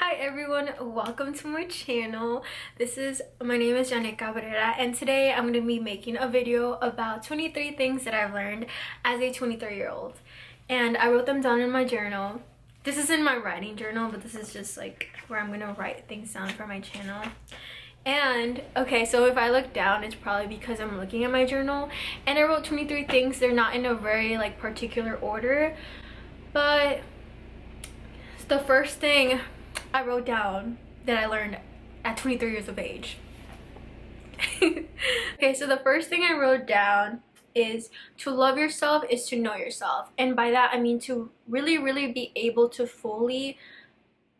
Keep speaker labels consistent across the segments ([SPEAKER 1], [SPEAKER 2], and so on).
[SPEAKER 1] Hi everyone, welcome to my channel. My name is Janet Cabrera, and today I'm going to be making a video about 23 things that I've learned as a 23-year-old. And I wrote them down in my journal. This is in my writing journal, but this is just like where I'm going to write things down for my channel. And okay, so if I look down, it's probably because I'm looking at my journal, and I wrote 23 things. They're not in a very like particular order, but the first thing I wrote down that I learned at 23 years of age. Okay, so the first thing I wrote down is to love yourself is to know yourself. And by that I mean to really be able to fully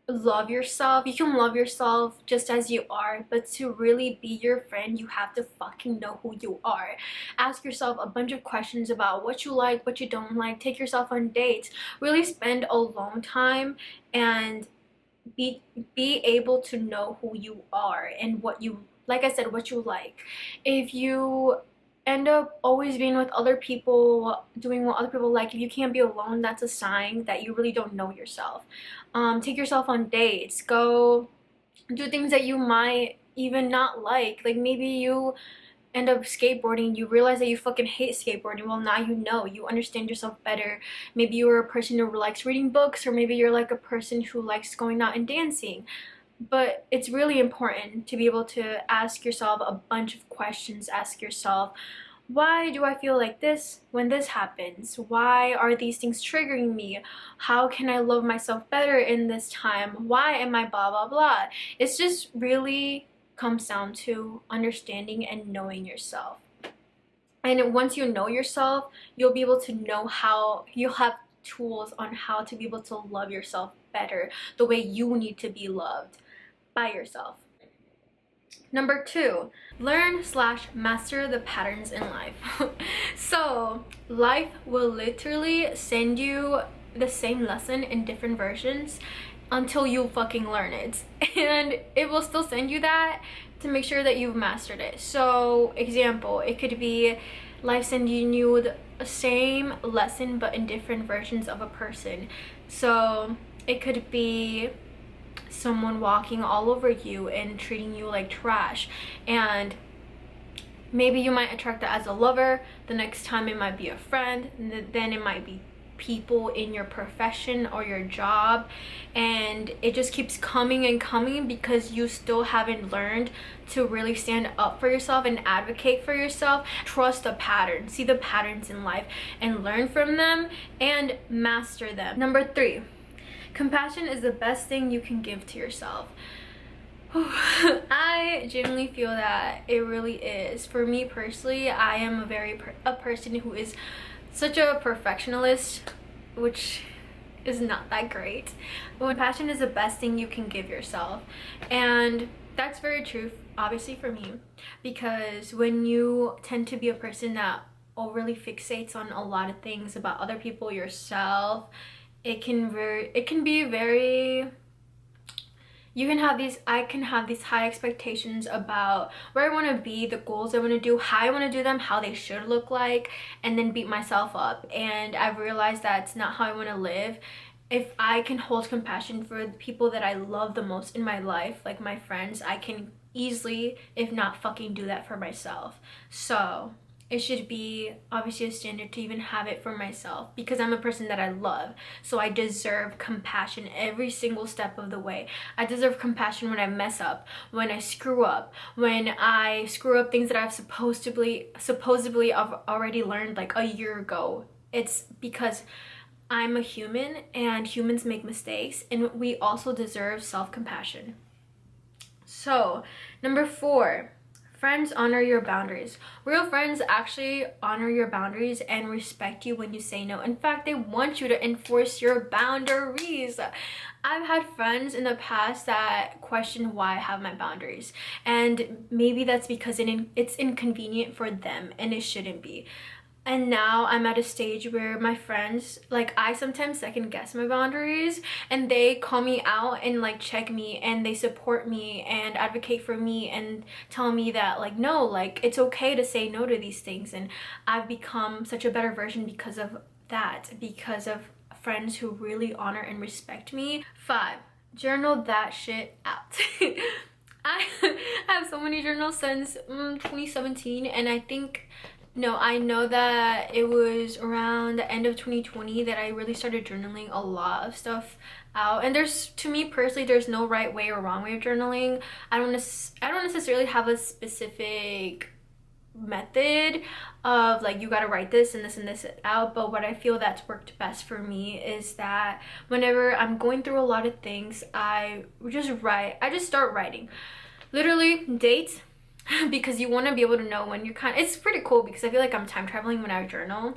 [SPEAKER 1] love yourself. You can love yourself just as you are, but to really be your friend, you have to fucking know who you are. Ask yourself a bunch of questions about what you like, what you don't like. Take yourself on dates. Really spend alone time and be able to know who you are and what you, like I said, what you like. If you end up always being with other people, doing what other people like, if you can't be alone, that's a sign that you really don't know yourself. Take yourself on dates. Go do things that you might even not like maybe you end up skateboarding, you realize that you fucking hate skateboarding. Well, now you know, you understand yourself better. Maybe you're a person who likes reading books, or maybe you're like a person who likes going out and dancing. But it's really important to be able to ask yourself a bunch of questions. Ask yourself, why do I feel like this when this happens? Why are these things triggering me? How can I love myself better in this time? Why am I blah blah blah? It's just really comes down to understanding and knowing yourself. And once you know yourself, you'll be able to know how, you'll have tools on how to be able to love yourself better, the way you need to be loved by yourself. Number 2, learn/master the patterns in life. So life will literally send you the same lesson in different versions until you fucking learn it, and it will still send you that to make sure that you've mastered it. So example, it could be life sending you the same lesson but in different versions of a person. So it could be someone walking all over you and treating you like trash, and maybe you might attract that as a lover. The next time it might be a friend, and then it might be people in your profession or your job, and it just keeps coming and coming because you still haven't learned to really stand up for yourself and advocate for yourself. Trust the pattern, see the patterns in life and learn from them and master them. Number 3, compassion is the best thing you can give to yourself. I genuinely feel that it really is. For me personally, I am a person who is such a perfectionist, which is not that great. But compassion is the best thing you can give yourself, and that's very true, obviously, for me, because when you tend to be a person that overly fixates on a lot of things about other people, yourself, it can be very, I can have these high expectations about where I want to be, the goals I want to do, how I want to do them, how they should look like, and then beat myself up. And I've realized that's not how I want to live. If I can hold compassion for the people that I love the most in my life, like my friends, I can easily, if not fucking, do that for myself. So it should be obviously a standard to even have it for myself, because I'm a person that I love. So I deserve compassion every single step of the way. I deserve compassion when I mess up, when I screw up, when I screw up things that I've supposedly I've already learned like a year ago. It's because I'm a human and humans make mistakes, and we also deserve self-compassion. So number 4, friends honor your boundaries. Real friends actually honor your boundaries and respect you when you say no. In fact, they want you to enforce your boundaries. I've had friends in the past that question why I have my boundaries, and maybe that's because it's inconvenient for them, and it shouldn't be. And now I'm at a stage where my friends, like, I sometimes second guess my boundaries, and they call me out and like check me, and they support me and advocate for me and tell me that like, no, like it's okay to say no to these things. And I've become such a better version because of that, because of friends who really honor and respect me. 5, journal that shit out. I have so many journals since 2017, and I know that it was around the end of 2020 that I really started journaling a lot of stuff out. And to me personally, there's no right way or wrong way of journaling. I don't necessarily have a specific method of like, you gotta write this and this out, but what I feel that's worked best for me is that whenever I'm going through a lot of things, I just start writing, literally dates, because you want to be able to know when it's pretty cool because I feel like I'm time traveling when I journal.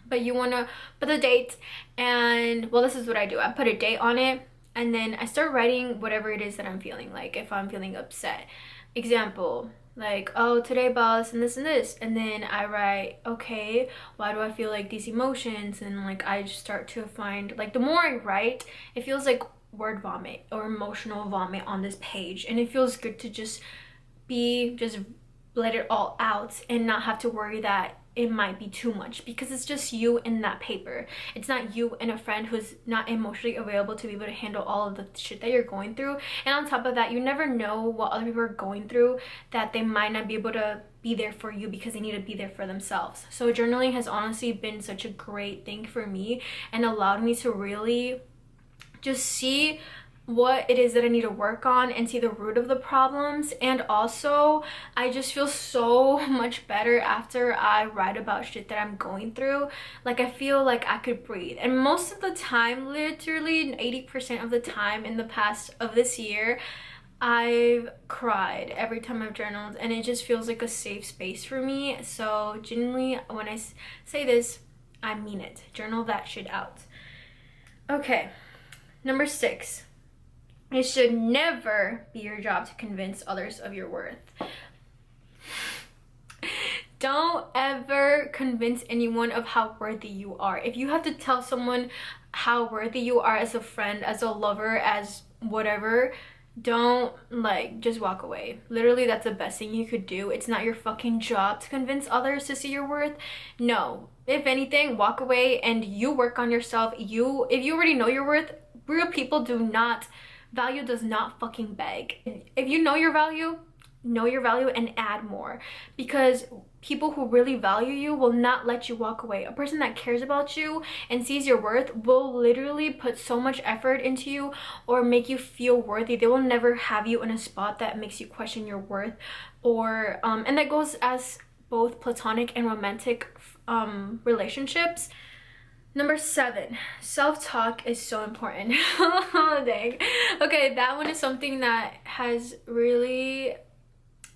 [SPEAKER 1] But you want to put the date, and well, this is what I do. I put a date on it, and then I start writing whatever it is that I'm feeling. Like if I'm feeling upset, example, like, oh, today boss and this, and then I write, okay, why do I feel like these emotions? And like I just start to find, like, the more I write, it feels like word vomit or emotional vomit on this page, and it feels good to just let it all out and not have to worry that it might be too much, because it's just you in that paper. It's not you and a friend who's not emotionally available to be able to handle all of the shit that you're going through. And on top of that, you never know what other people are going through, that they might not be able to be there for you because they need to be there for themselves. So journaling has honestly been such a great thing for me and allowed me to really just see what it is that I need to work on and see the root of the problems. And also, I just feel so much better after I write about shit that I'm going through. Like, I feel like I could breathe. And most of the time, literally 80% of the time in the past of this year, I've cried every time I've journaled, and it just feels like a safe space for me. So genuinely, when I say this, I mean it. Journal that shit out. Okay, number 6. It should never be your job to convince others of your worth. Don't ever convince anyone of how worthy you are. If you have to tell someone how worthy you are as a friend, as a lover, as whatever, don't, like, just walk away. Literally, that's the best thing you could do. It's not your fucking job to convince others to see your worth. No. If anything, walk away and you work on yourself. If you already know your worth, real people value does not fucking beg. If you know your value and add more, because people who really value you will not let you walk away. A person that cares about you and sees your worth will literally put so much effort into you or make you feel worthy. They will never have you in a spot that makes you question your worth, or and that goes as both platonic and romantic relationships. Number 7, self-talk is so important. Oh, dang. Okay, that one is something that has really,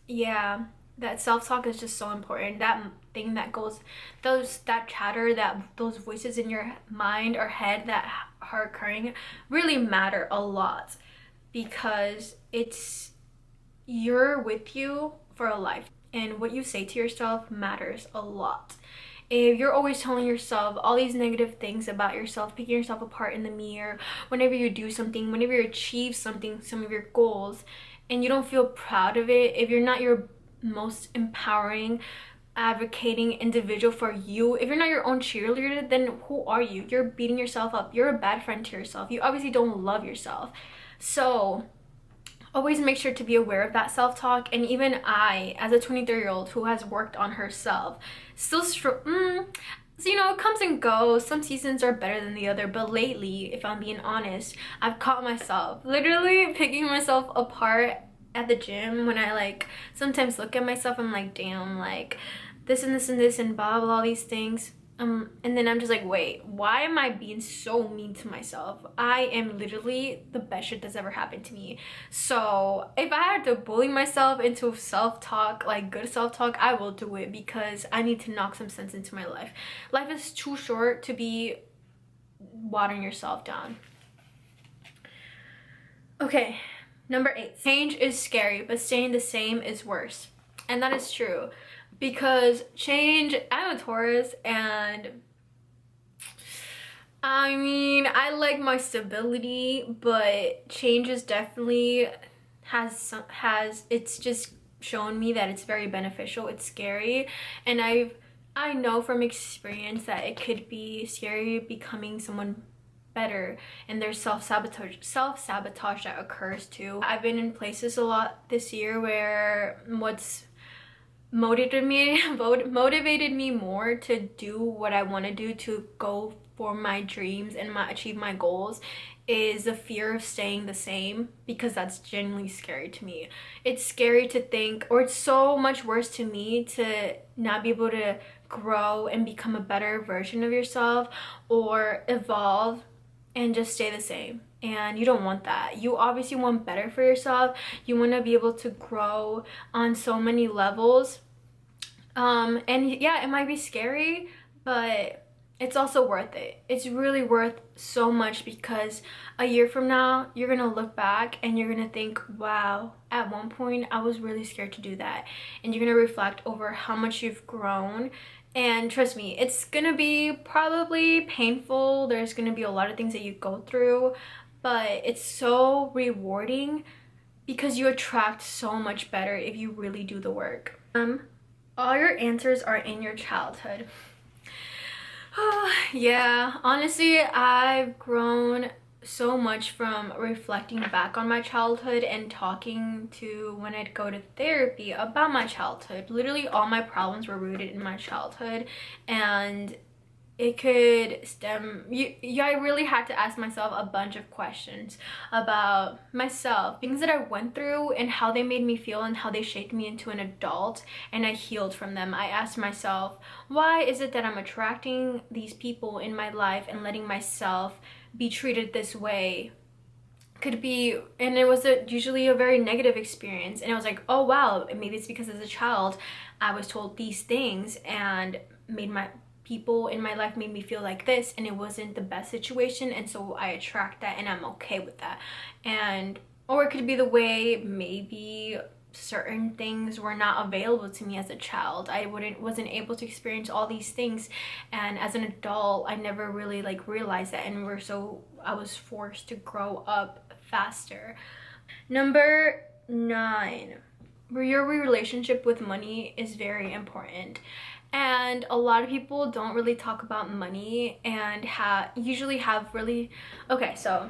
[SPEAKER 1] yeah, that self-talk is just so important. That thing that goes, that chatter, those voices in your mind or head that are occurring really matter a lot, because you're with you for a life, and what you say to yourself matters a lot. If you're always telling yourself all these negative things about yourself, picking yourself apart in the mirror, whenever you do something, whenever you achieve something, some of your goals, and you don't feel proud of it, if you're not your most empowering, advocating individual for you, if you're not your own cheerleader, then who are you? You're beating yourself up. You're a bad friend to yourself. You obviously don't love yourself. So always make sure to be aware of that self-talk. And even I, as a 23-year-old who has worked on herself, still so, you know, it comes and goes. Some seasons are better than the other, but lately, if I'm being honest, I've caught myself literally picking myself apart at the gym. When I, like, sometimes look at myself, I'm like, damn, like, this and this and this and blah blah, all these things. And then I'm just like, wait, why am I being so mean to myself? I am literally the best shit that's ever happened to me. So if I had to bully myself into self-talk, like good self-talk, I will do it, because I need to knock some sense into my life. Life is too short to be watering yourself down. Okay, number 8. Change is scary, but staying the same is worse. And that is true. Because change, I'm a Taurus, and I mean, I like my stability, but change is definitely it's just shown me that it's very beneficial. It's scary, and I know from experience that it could be scary becoming someone better, and there's self-sabotage that occurs too. I've been in places a lot this year where what's motivated me more to do what I want to do, to go for my dreams and achieve my goals, is the fear of staying the same, because that's genuinely scary to me. It's scary to think, or it's so much worse to me to not be able to grow and become a better version of yourself or evolve and just stay the same. And you don't want that. You obviously want better for yourself. You want to be able to grow on so many levels. And yeah, it might be scary, but it's also worth it. It's really worth so much, because a year from now, you're gonna look back and you're gonna think, wow, at one point I was really scared to do that. And you're gonna reflect over how much you've grown. And trust me, it's gonna be probably painful. There's gonna be a lot of things that you go through, but it's so rewarding, because you attract so much better if you really do the work. All your answers are in your childhood. Yeah, honestly, I've grown so much from reflecting back on my childhood and talking to, when I'd go to therapy, about my childhood. Literally all my problems were rooted in my childhood, and it could stem, I really had to ask myself a bunch of questions about myself, things that I went through and how they made me feel and how they shaped me into an adult, and I healed from them. I asked myself, why is it that I'm attracting these people in my life and letting myself be treated this way? Could be, and it was usually a very negative experience, and I was like, oh wow, maybe it's because as a child I was told these things and people in my life made me feel like this, and it wasn't the best situation, and so I attract that and I'm okay with that. And or it could be the way maybe certain things were not available to me as a child. I wasn't able to experience all these things, and as an adult I never really like realized that, and I was forced to grow up faster. Number 9, your relationship with money is very important. And a lot of people don't really talk about money, and usually have really, okay, so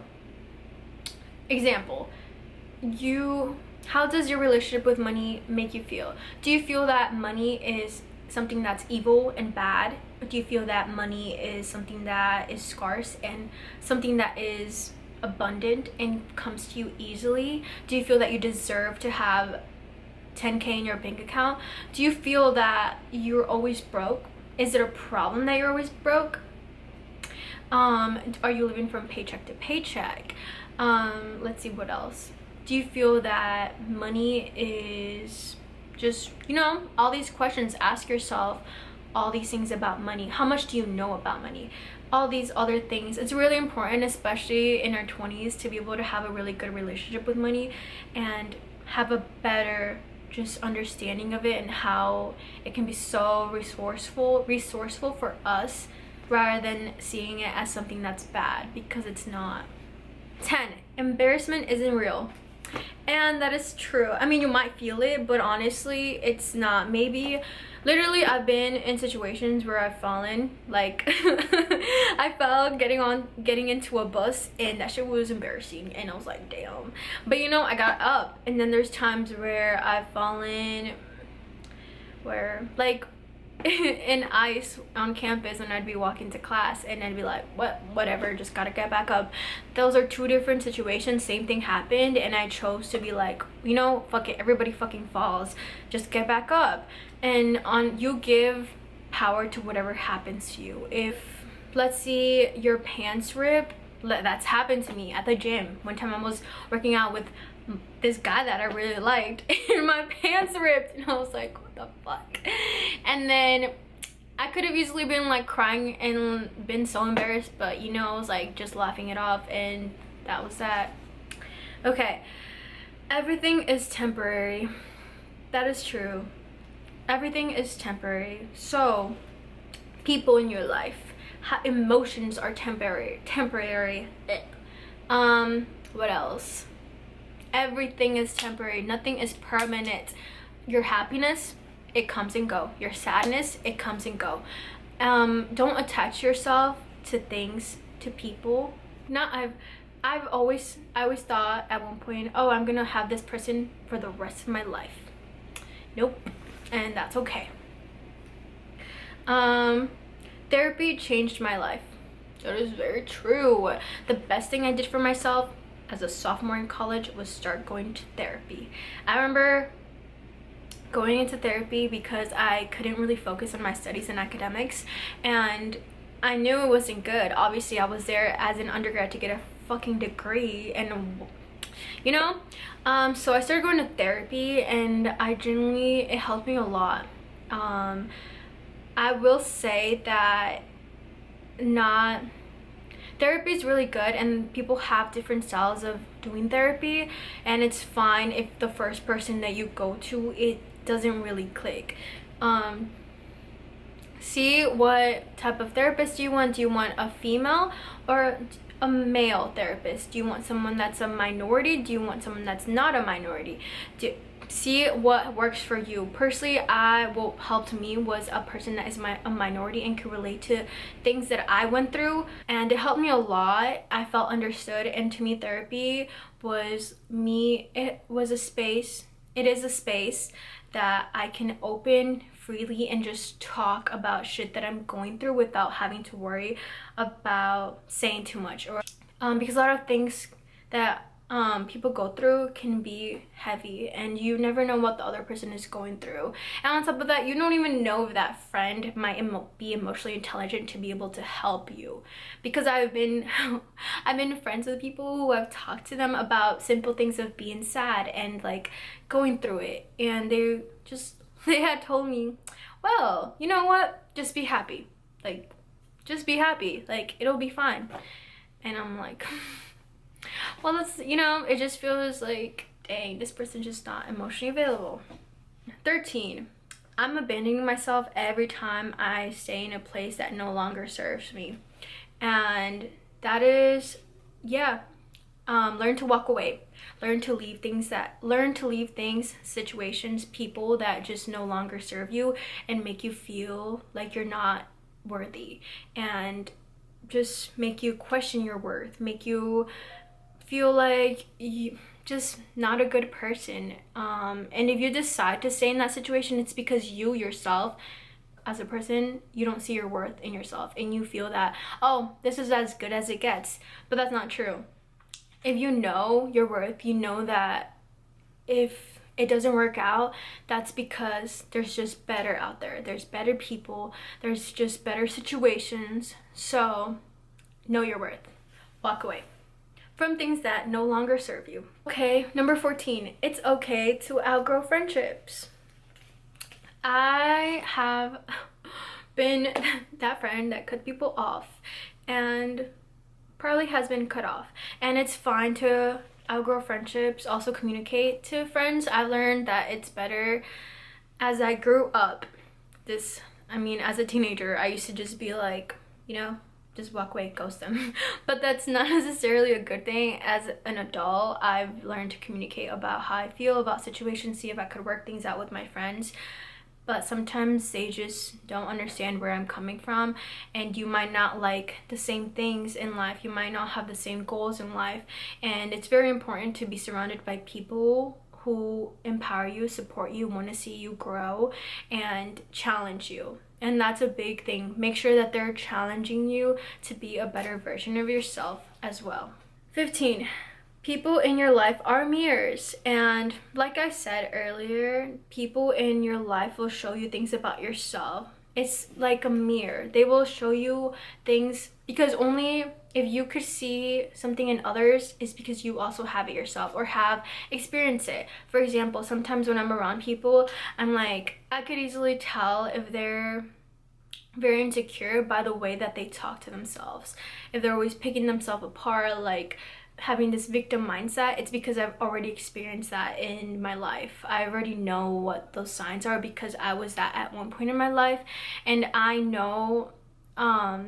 [SPEAKER 1] example, how does your relationship with money make you feel? Do you feel that money is something that's evil and bad? Or do you feel that money is something that is scarce and something that is abundant and comes to you easily? Do you feel that you deserve to have 10K in your bank account? Do you feel that you're always broke? Is it a problem that you're always broke? Are you living from paycheck to paycheck? Let's see, what else? Do you feel that money is just, all these questions? Ask yourself all these things about money. How much do you know about money? All these other things. It's really important, especially in our 20s, to be able to have a really good relationship with money and have a better just understanding of it, and how it can be so resourceful for us, rather than seeing it as something that's bad, because it's not. 10, embarrassment isn't real. And that is true. I mean, you might feel it, but honestly it's not. Maybe literally I've been in situations where I've fallen, like I fell getting into a bus, and that shit was embarrassing, and I was like, damn. But I got up. And then there's times where I've fallen where, like, in ice on campus, and I'd be walking to class and I'd be like, whatever, just gotta get back up. Those are 2 different situations. Same thing happened, and I chose to be like, fuck it, everybody fucking falls, just get back up. And you give power to whatever happens to you. If, let's see, your pants rip, that's happened to me at the gym. One time I was working out with this guy that I really liked, and my pants ripped, and I was like, what the fuck? And then I could have easily been like crying and been so embarrassed, but I was like just laughing it off, and that was that. Okay, everything is temporary. That is true. Everything is temporary. So people in your life, emotions are temporary. What else? Everything is temporary. Nothing is permanent. Your happiness, it comes and go. Your sadness, it comes and go. Don't attach yourself to things, to people, not I've always, I always thought at one point, oh, I'm gonna have this person for the rest of my life. Nope. And that's okay. Therapy changed my life. That is very true. The best thing I did for myself as a sophomore in college was start going to therapy. I remember going into therapy because I couldn't really focus on my studies and academics, and I knew it wasn't good. Obviously, I was there as an undergrad to get a fucking degree, and you know, so I started going to therapy, and it helped me a lot. I will say that therapy is really good, and people have different styles of doing therapy, and it's fine if the first person that you go to, it doesn't really click. See what type of therapist do you want. Do you want a female or a male therapist? Do you want someone that's a minority? Do you want someone that's not a minority? See what works for you. Personally, what helped me was a person that is a minority and can relate to things that I went through, and it helped me a lot. I felt understood, and to me, therapy was me. It is a space that I can open freely and just talk about shit that I'm going through without having to worry about saying too much, or because a lot of things that people go through can be heavy, and you never know what the other person is going through. And on top of that, you don't even know if that friend might be emotionally intelligent to be able to help you, because I've been friends with people who I've talked to them about simple things of being sad and like going through it, and they had told me, well, you know what, just be happy, like just be happy, like it'll be fine. And I'm like, well, that's, you know, it just feels like, dang, this person's just not emotionally available. 13, I'm abandoning myself every time I stay in a place that no longer serves me. And that is, yeah, learn to walk away. Learn to leave things, situations, people that just no longer serve you and make you feel like you're not worthy, and just make you question your worth, make you feel like you just not a good person. And if you decide to stay in that situation, it's because you yourself as a person, you don't see your worth in yourself, and you feel that, oh, this is as good as it gets. But that's not true. If you know your worth, you know that if it doesn't work out, that's because there's just better out there. There's better people. There's just better situations. So know your worth. Walk away from things that no longer serve you. Okay, number 14. It's okay to outgrow friendships. I have been that friend that cut people off, and probably has been cut off, and it's fine to outgrow friendships. Also communicate to friends. I learned that it's better as I grew up. As a teenager, I used to just be like, you know, just walk away, ghost them. But that's not necessarily a good thing. As an adult, I've learned to communicate about how I feel about situations, see if I could work things out with my friends. But sometimes they just don't understand where I'm coming from, and you might not like the same things in life. You might not have the same goals in life, and it's very important to be surrounded by people who empower you, support you, want to see you grow, and challenge you. And that's a big thing. Make sure that they're challenging you to be a better version of yourself as well. 15. People in your life are mirrors, and like I said earlier, people in your life will show you things about yourself. It's like a mirror. They will show you things, because only if you could see something in others is because you also have it yourself or have experienced it. For example, sometimes when I'm around people, I'm like, I could easily tell if they're very insecure by the way that they talk to themselves. If they're always picking themselves apart, like having this victim mindset, it's because I've already experienced that in my life. I already know what those signs are because I was that at one point in my life, and I know how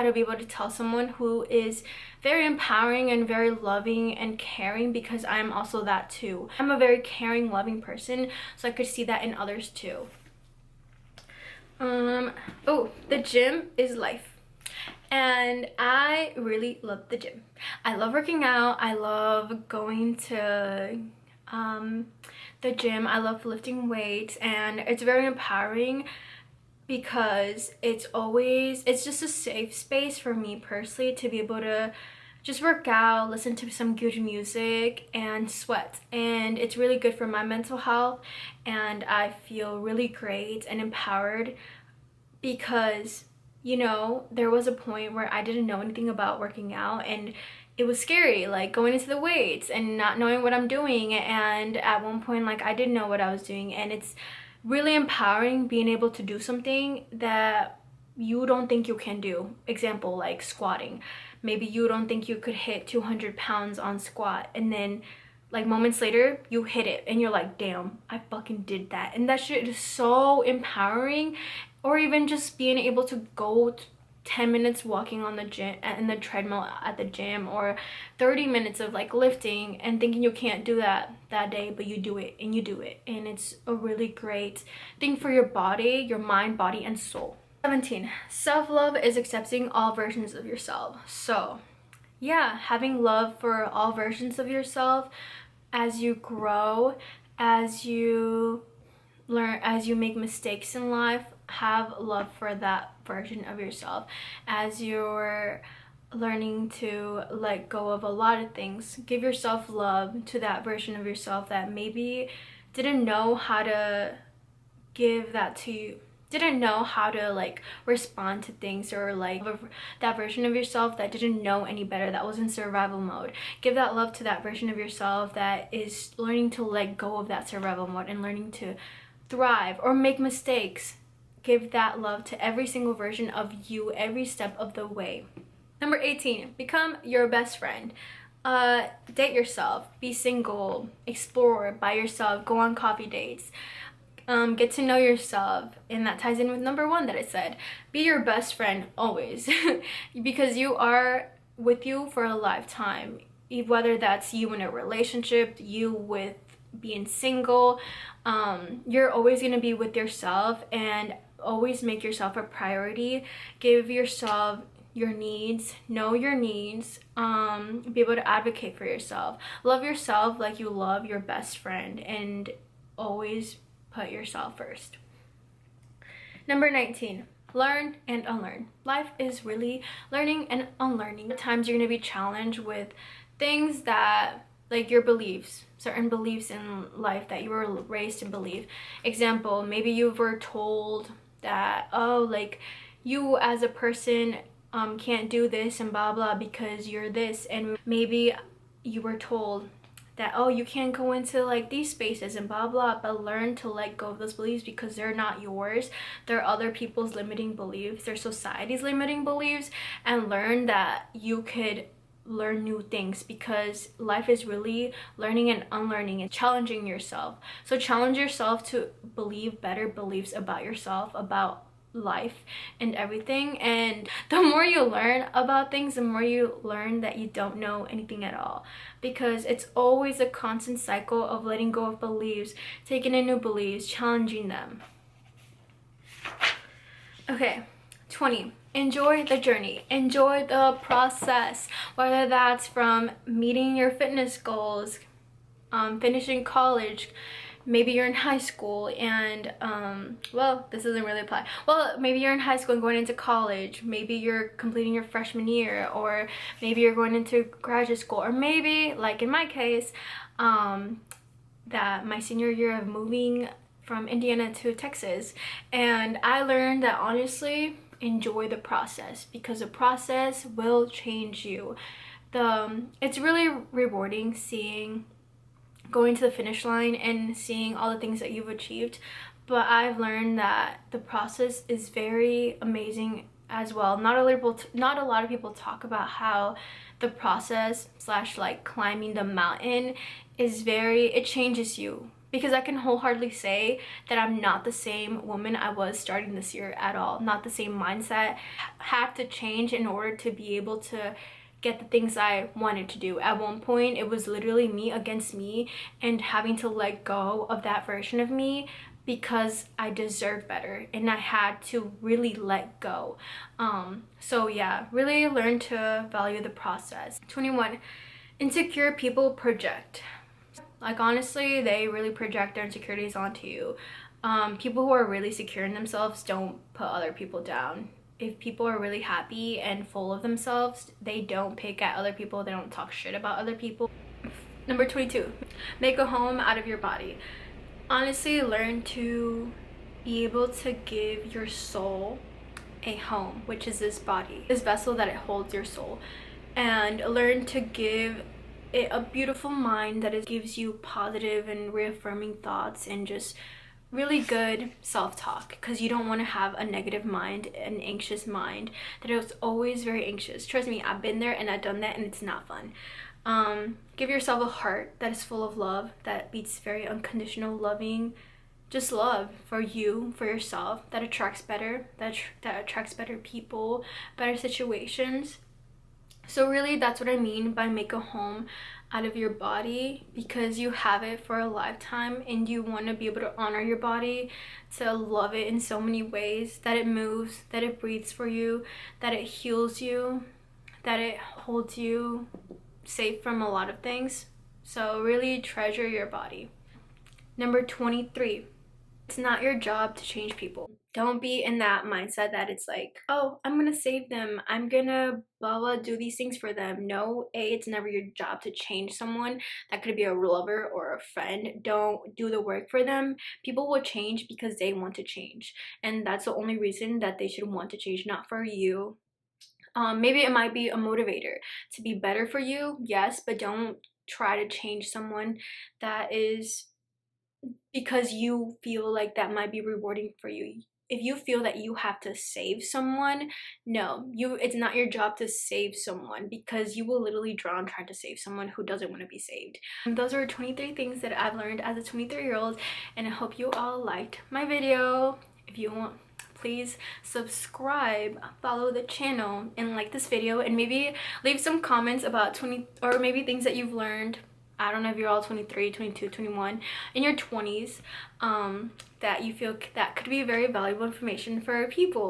[SPEAKER 1] to be able to tell someone who is very empowering and very loving and caring, because I'm also that too. I'm a very caring, loving person, so I could see that in others too. Oh, the gym is life. And I really love the gym. I love working out. I love going to the gym. I love lifting weights, and it's very empowering because it's just a safe space for me personally to be able to just work out, listen to some good music, and sweat. And it's really good for my mental health, and I feel really great and empowered because, you know, there was a point where I didn't know anything about working out, and it was scary, like going into the weights and not knowing what I'm doing. And at one point, like, I didn't know what I was doing, and it's really empowering being able to do something that you don't think you can do. Example, like squatting. Maybe you don't think you could hit 200 pounds on squat, and then like moments later you hit it and you're like, damn, I fucking did that. And that shit is so empowering. Or even just being able to go 10 minutes walking on the gym, in the treadmill at the gym, or 30 minutes of like lifting and thinking you can't do that day, but you do it, and you do it, and it's a really great thing for your body, your mind, body, and soul. 17, self-love is accepting all versions of yourself. So yeah, having love for all versions of yourself as you grow, as you learn, as you make mistakes in life. Have love for that version of yourself as you're learning to let go of a lot of things. Give yourself love to that version of yourself that maybe didn't know how to give that to you, didn't know how to like respond to things, or like that version of yourself that didn't know any better, that was in survival mode. Give that love to that version of yourself that is learning to let go of that survival mode and learning to thrive or make mistakes. Give that love to every single version of you every step of the way. Number 18, become your best friend. Date yourself, be single, explore by yourself, go on coffee dates, get to know yourself. And that ties in with number 1 that I said. Be your best friend always because you are with you for a lifetime, whether that's you in a relationship, you with being single. You're always going to be with yourself, and always make yourself a priority. Give yourself your needs, know your needs, be able to advocate for yourself. Love yourself like you love your best friend, and always put yourself first. Number 19, learn and unlearn. Life is really learning and unlearning. At times you're going to be challenged with things that, like your beliefs, certain beliefs in life that you were raised to believe. Example, maybe you were told that, oh, like you as a person can't do this and blah blah because you're this. And maybe you were told that, oh, you can't go into like these spaces and blah blah, but learn to let go of those beliefs because they're not yours. They're other people's limiting beliefs, they're society's limiting beliefs, and learn that you could learn new things, because life is really learning and unlearning and challenging yourself. So challenge yourself to believe better beliefs about yourself, about life and everything. And the more you learn about things, the more you learn that you don't know anything at all, because it's always a constant cycle of letting go of beliefs, taking in new beliefs, challenging them. Okay, 20, enjoy the journey, enjoy the process, whether that's from meeting your fitness goals, finishing college. Maybe you're in high school and well, this doesn't really apply. Well, maybe you're in high school and going into college. Maybe you're completing your freshman year, or maybe you're going into graduate school, or maybe, like in my case, that my senior year of moving from Indiana to Texas. And I learned that, honestly, enjoy the process, because the process will change you. It's really rewarding going to the finish line and seeing all the things that you've achieved, but I've learned that the process is very amazing as well. Not a lot of people talk about how the process / like climbing the mountain is it changes you. Because I can wholeheartedly say that I'm not the same woman I was starting this year at all. Not the same mindset. Had to change in order to be able to get the things I wanted to do. At one point, it was literally me against me, and having to let go of that version of me because I deserve better and I had to really let go. So yeah, really learn to value the process. 21, insecure people project. Like honestly, they really project their insecurities onto you. People who are really secure in themselves don't put other people down. If people are really happy and full of themselves, they don't pick at other people, they don't talk shit about other people. Number 22, make a home out of your body. Honestly, learn to be able to give your soul a home, which is this body, this vessel that it holds your soul, and learn to give it a beautiful mind that gives you positive and reaffirming thoughts and just really good self-talk, because you don't want to have a negative mind, an anxious mind that is always very anxious. Trust me, I've been there and I've done that, and it's not fun. Give yourself a heart that is full of love, that beats very unconditional, loving, just love for you, for yourself, that attracts better, that attracts better people, better situations. So really, that's what I mean by make a home out of your body, because you have it for a lifetime and you want to be able to honor your body, to love it in so many ways, that it moves, that it breathes for you, that it heals you, that it holds you safe from a lot of things. So really treasure your body. Number 23, it's not your job to change people. Don't be in that mindset that it's like, oh, I'm gonna save them, I'm gonna blah blah do these things for them. No, it's never your job to change someone. That could be a lover or a friend. Don't do the work for them. People will change because they want to change, and that's the only reason that they should want to change, not for you. Maybe it might be a motivator to be better for you, yes, but don't try to change someone that is because you feel like that might be rewarding for you. If you feel that you have to save someone, no, it's not your job to save someone, because you will literally drown trying to save someone who doesn't want to be saved. And those are 23 things that I've learned as a 23-year-old, and I hope you all liked my video. If you want, please subscribe, follow the channel, and like this video, and maybe leave some comments about 20 or maybe things that you've learned. I don't know if you're all 23, 22, 21, in your 20s, that you feel that could be very valuable information for people.